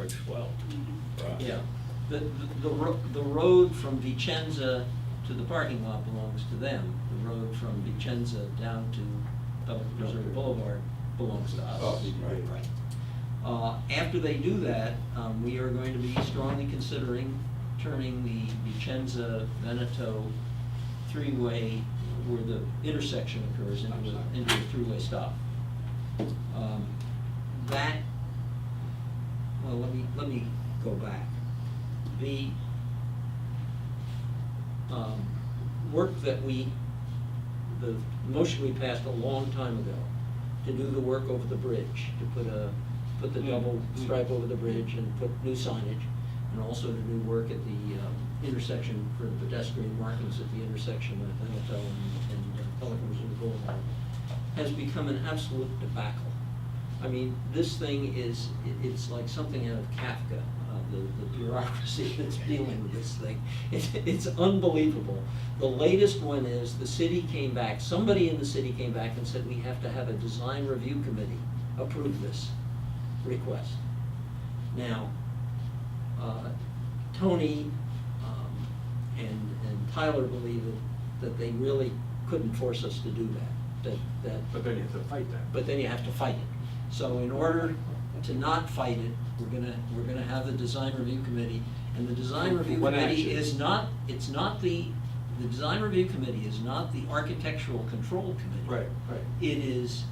works well. Right. Yeah, the road from Vicenza to the parking lot belongs to them. The road from Vicenza down to Pelican Reserve Boulevard belongs to us. Oh, right. After they do that, we are going to be strongly considering turning the Vicenza-Veneto three-way, where the intersection occurs, into a three-way stop. Well, let me go back. The work that the motion we passed a long time ago to do the work over the bridge, to put the double stripe over the bridge and put new signage, and also to do work at the intersection for the pedestrian markings at the intersection of Veneto and Pelican Reserve Boulevard, has become an absolute debacle. I mean, this thing it's like something out of Kafka, the bureaucracy that's dealing with this thing. It's unbelievable. The latest one is the city came back, somebody in the city came back and said we have to have a design review committee approve this request. That Tony and Tyler believe that they really couldn't force us to do that. But then you have to fight that. But then you have to fight it. So in order to not fight it, we're gonna have the design review committee, and the design review What committee action? is not, it's not the design review committee is not the architectural control committee. Right. It is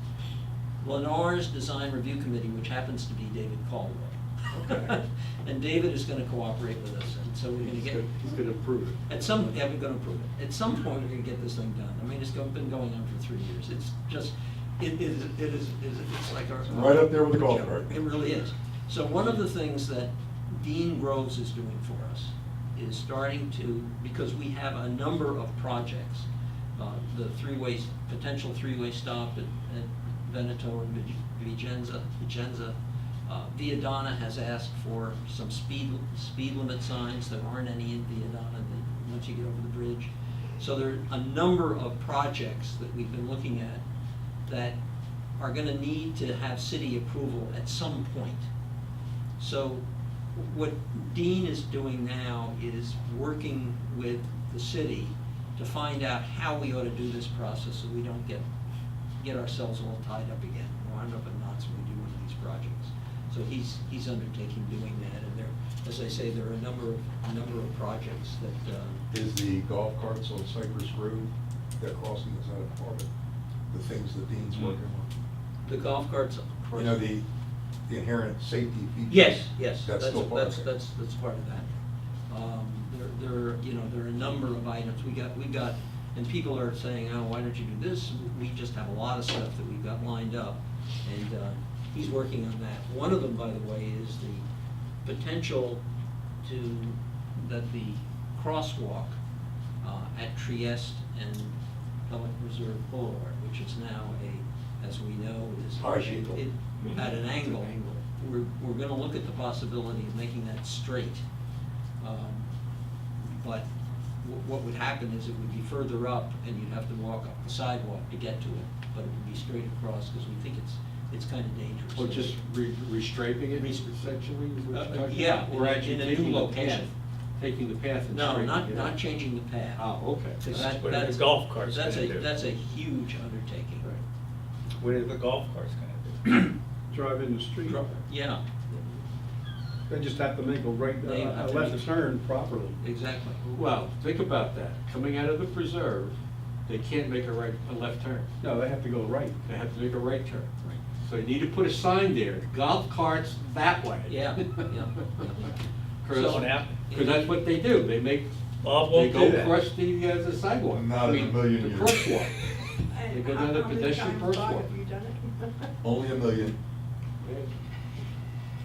Lennar's design review committee, which happens to be David Caldwell. Okay. And David is gonna cooperate with us, and so we're gonna get. He's gonna approve it. Yeah, we're gonna approve it. At some point, we're gonna get this thing done. I mean, it's been going on for 3 years. It's just, it's like our. Right up there with the golf cart. It really is. So one of the things that Dean Groves is doing for us is starting to, because we have a number of projects, the potential three-way stop at Veneto and Vicenza. Viadana has asked for some speed limit signs. There aren't any in Viadana once you get over the bridge. So there are a number of projects that we've been looking at that are gonna need to have city approval at some point. So what Dean is doing now is working with the city to find out how we ought to do this process so we don't get ourselves all tied up again, wind up in knots when we do one of these projects. So he's undertaking doing that, and as I say, there are a number of projects that. Is the golf carts on Cypress Road, that crossing, is that a part of the things that Dean's working on? The golf carts. You know, the inherent safety features? Yes, That's still part of it? that's part of that. There are a number of items, we got, and people are saying, oh, why don't you do this? We just have a lot of stuff that we've got lined up, and he's working on that. One of them, by the way, is the potential that the crosswalk at Trieste and Pelican Reserve Boulevard, which is now as we know, is at an angle. We're gonna look at the possibility of making that straight. But what would happen is it would be further up, and you'd have to walk up the sidewalk to get to it, but it would be straight across, because we think it's kind of dangerous. Or just restriping it essentially? is what you're talking Yeah, about? Or actually in a taking new the location. path, taking the path and No, straightening it not out. changing the path. Oh, okay. 'Cause That's what the golf cart's that's gonna do. That's a huge undertaking. Right. What is the golf cart's gonna do? Drive in the street. Yeah, They just have to make a right, They have a to left make- turn properly. exactly. Well, think about that. Coming out of the preserve, they can't make a left turn. No, they have to go right. They have to make a right turn. So you need to put a sign there, golf carts that way. Yeah. So what happened? Because that's what they do. They Bob they won't go do that. across the sidewalk. Not in a million the years. crosswalk. They go down the How many pedestrian times, Bob, crosswalk. have you done it? Only 1 million,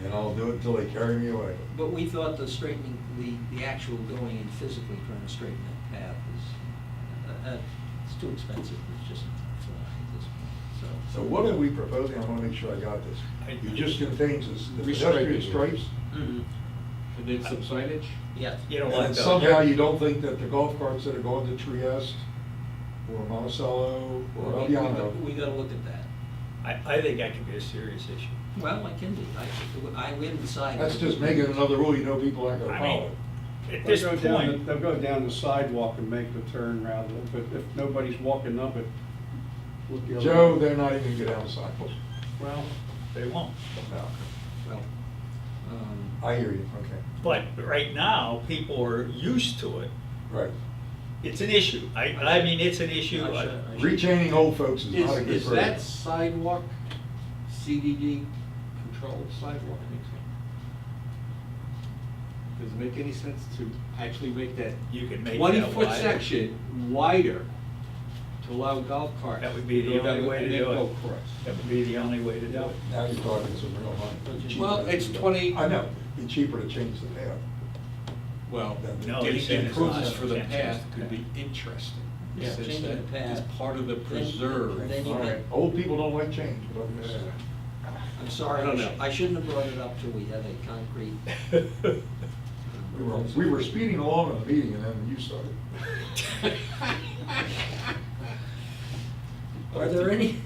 and I'll do it until they carry me away. But we thought the straightening, the actual going and physically trying to straighten that path is, it's too expensive, it's just not at this point, So what are we proposing? I want to make sure I got this. You just gonna change the pedestrian stripes? Mhm. And then some signage? Yeah. You don't And want then those. somehow you don't think that the golf carts that are going to Trieste or Monticello or Well, Aviano. we gotta look at that. I think that could be a serious issue. Well, I can do, we haven't decided. That's just making another rule, you know people aren't gonna I follow mean, it. at this They'll go down the- point, They'll go down the sidewalk and make the turn rather, but if nobody's walking up it. look the other Joe, way. they're not even gonna get down the sidewalk. Well, they won't. No, Well, I hear you, okay, But right now, people are used to it. right. It's an issue. I mean, it's an issue. I should- Retaining old folks is not a good Is program. that sidewalk CDD controlled sidewalk? Does it make any sense to actually make that You can make that 20-foot wider. section wider to allow golf carts? That would be to the go down only way to and then do go it. across? That would be the only way to do it. Now you're talking some real money. Cheaper Well, to it's do that. 20 I know, it'd be cheaper to change the path. Well, No, getting he's saying it's improvements not. for the Can't change path the could be path. interesting. Yeah, Since changing that the path. is part of the preserve. then you All right, get- old people don't like change, but I'm just. I'm sorry, I don't know. I shouldn't have brought it up till we had a concrete. We were speeding along in the meeting and then you started. Are there any,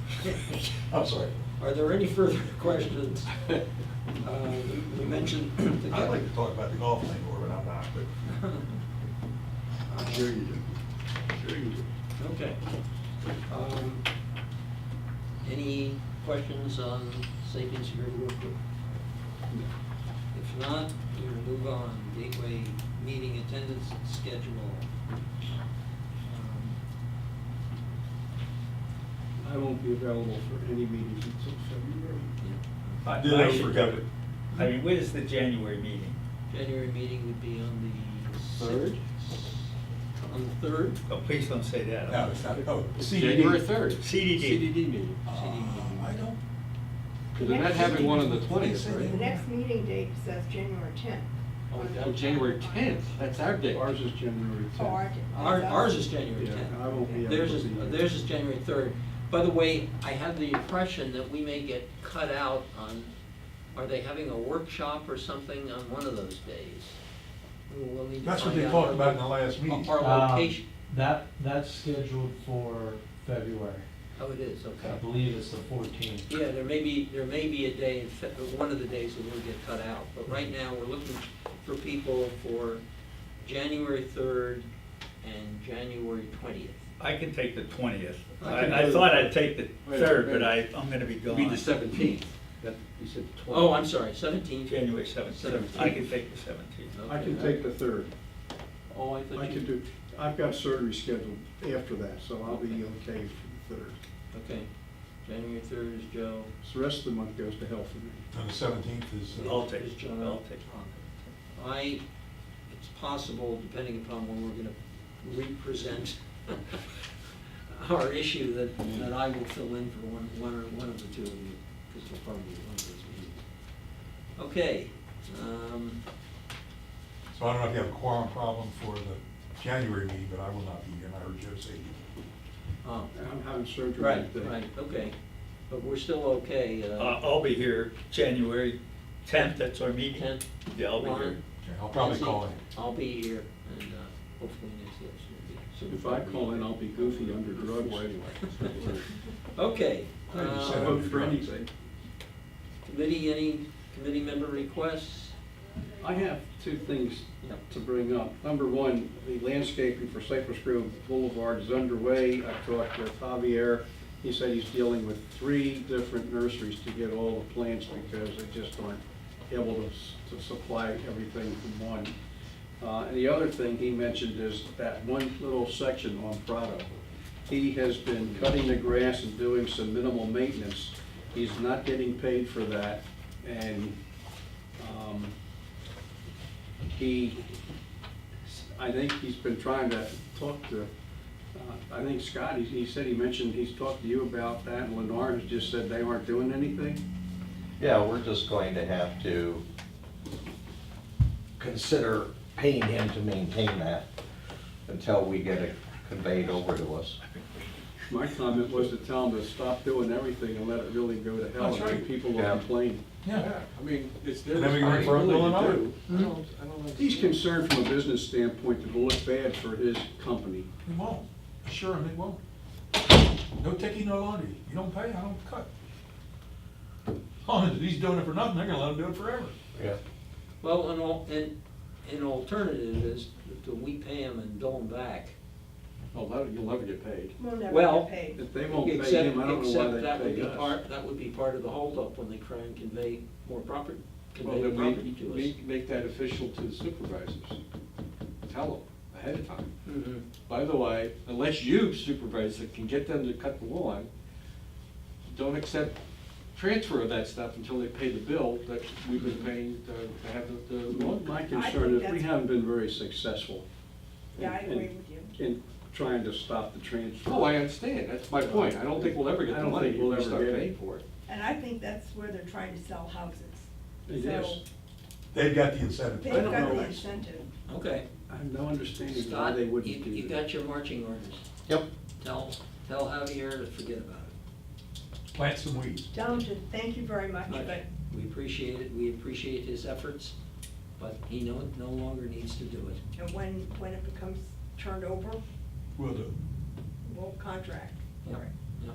I'm sorry. are there any further questions? We mentioned. the- I'd like to talk about the golf thing more, but I'm not, but. Sure you do. Sure you do. Okay. Any questions on safety and security real quick? If not, we'll move on. Gateway meeting attendance schedule. I won't be available for any meetings until February. I Ditto should for do it. Kevin. I mean, when is the January meeting? January meeting would be on the Third? sixth. On the third? Oh, please don't say that. No, it's not, oh, CDD. January 3rd. CDD. CDD meeting. I don't. Because they're not having one on the 20th, The right? next meeting date says January 10th. Oh, Oh, January 10th, that's our day. Ours is January 10th. Oh, Ours is January Yeah, 10th. I won't be able Theirs to is, be here. theirs is January 3rd. By the way, I have the impression that we may get cut out on, are they having a workshop or something on one of those days? We'll need to That's what find they out. talked about in the last meeting. Our location, That's scheduled for February. oh, it is, I okay. believe it's the 14th. Yeah, there may be a day, one of the days that will get cut out. But right now, we're looking for people for January 3rd and January 20th. I can take the 20th. I can I do thought the- I'd take the Wait, 3rd, wait. but I'm gonna be It'll gone. be the 17th. That, you said 20th. Oh, I'm sorry, 17th. January 17th. I can take the 17th. I can take the 3rd. Oh, I thought I you. can do, I've got surgery scheduled after that, so I'll be okay for the 3rd. Okay, January 3rd is Joe. So the rest of the month goes to hell for me. And the 17th is. I'll take Is it. Joe. I'll take it. It's possible, depending upon when we're gonna represent our issue, that I will fill in for one of the two of you, because we'll probably be one of those meetings. Okay, So I don't know if you have a quorum problem for the January meeting, but I will not be here, and I heard Joe say he. oh, I'm having surgery right, that day. right, okay, but we're still okay. I'll be here January 10th, that's our meeting. 10th. Yeah, I'll be Warren? here. Okay, I'll probably Nancy, call in. I'll be here, and hopefully Nancy else will be. If I call in, I'll be goofy under drugs anyway. Okay. I just said I'll vote for anything. Any committee member requests? I have two things Yep. to bring up. Number one, the landscaping for Cypress Grove Boulevard is underway. I talked with Javier. He said he's dealing with 3 different nurseries to get all the plants because they just aren't able to supply everything from one. And the other thing he mentioned is that one little section on Prado. He has been cutting the grass and doing some minimal maintenance. He's not getting paid for that, and I think he's been trying to talk to, I think Scott, he said he mentioned he's talked to you about that, and Lennar has just said they aren't doing anything. Yeah, we're just going to have to consider paying him to maintain that until we get it conveyed over to us. My comment was to tell him to stop doing everything and let it really go to hell, That's and right. people will Yeah. complain. Yeah. I mean, it's their And then we can refer them to responsibility another. to do. I don't like. He's concerned from a business standpoint that it will look bad for his company. They won't. Sure, they won't. No taking, no laundry. You don't pay, I don't cut. Oh, if he's doing it for nothing, they're gonna let him do it forever. Yeah. Well, an alternative is that we pay them and bill them back. Oh, you'll never get paid. We'll never Well, get paid. If they won't pay Except- him, I don't know why except they that would pay be us. That would be part of the holdup when they try and convey more property, Well, convey then property to us. we make that official to the supervisors. Tell them ahead of time. Mhm. By the way, unless you supervisor can get them to cut the lawn, don't accept transfer of that stuff until they pay the bill that we've been paying to have the lawn. My think concern is we that's- haven't been very successful. Yeah, I in- agree with you. In trying to stop the transfer. Oh, I understand, that's my point, I don't think we'll ever get I the don't money think if we'll we ever start get it. paying for it. And I think that's where they're trying to sell houses. It So is. They've got the incentive. they've I don't got know. the incentive. Okay. I have no understanding why Scott, they you, wouldn't do that. you got your marching orders. Yep. Tell Javier to forget about it. Plant some weeds. Tell them to thank you very much, but We appreciate it, we appreciate his efforts, but he no longer needs to do it. and when it becomes turned over, Will do. we'll contract for it. Yep,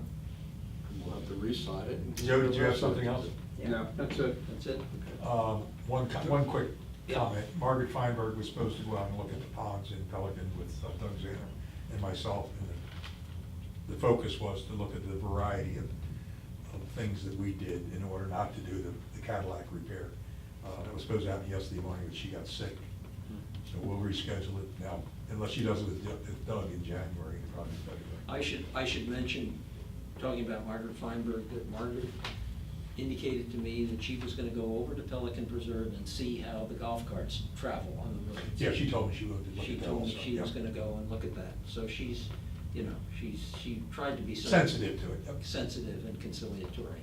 We'll have to re-sod it. and- Joe, did you have something else? Yeah. No, that's it. that's it. One quick Yeah. comment. Margaret Feinberg was supposed to go out and look at the ponds in Pelican with Doug Zanner and myself. And the focus was to look at the variety of things that we did in order not to do the Cadillac repair. That was supposed to happen yesterday morning, but she got sick. So we'll reschedule it now, unless she does it with Doug in January, probably February. I should mention, talking about Margaret Feinberg, that Margaret indicated to me that she was gonna go over to Pelican Preserve and see how the golf carts travel on the roads. Yeah, she told me she would look She at that told me also, she was yeah. gonna go and look at that, so she's, you know, she tried to be Sensitive to it, yep. sensitive and conciliatory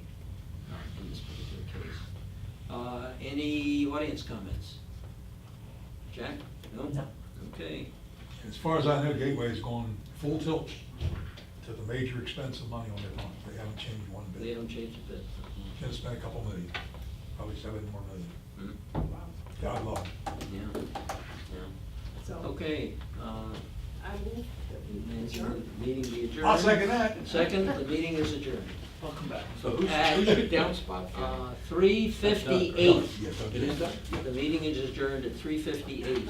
in this particular case. Any audience comments? Jack? No? Okay. As far as I know, Gateway's going full tilt to the major expense of money on their pond. They haven't changed one bit. They haven't changed a bit. Gonna spend a couple million, probably $7 more million. Hmm. Wow. God love. Yeah, yeah. So Okay, I move that we adjourn. meeting be adjourned. I'll second that. Second, the meeting is adjourned. I'll come back. So who's your down spot? 3:58. Yeah, Doug It is Zanner. done? The meeting is adjourned at 3:58.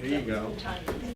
There you go. Time.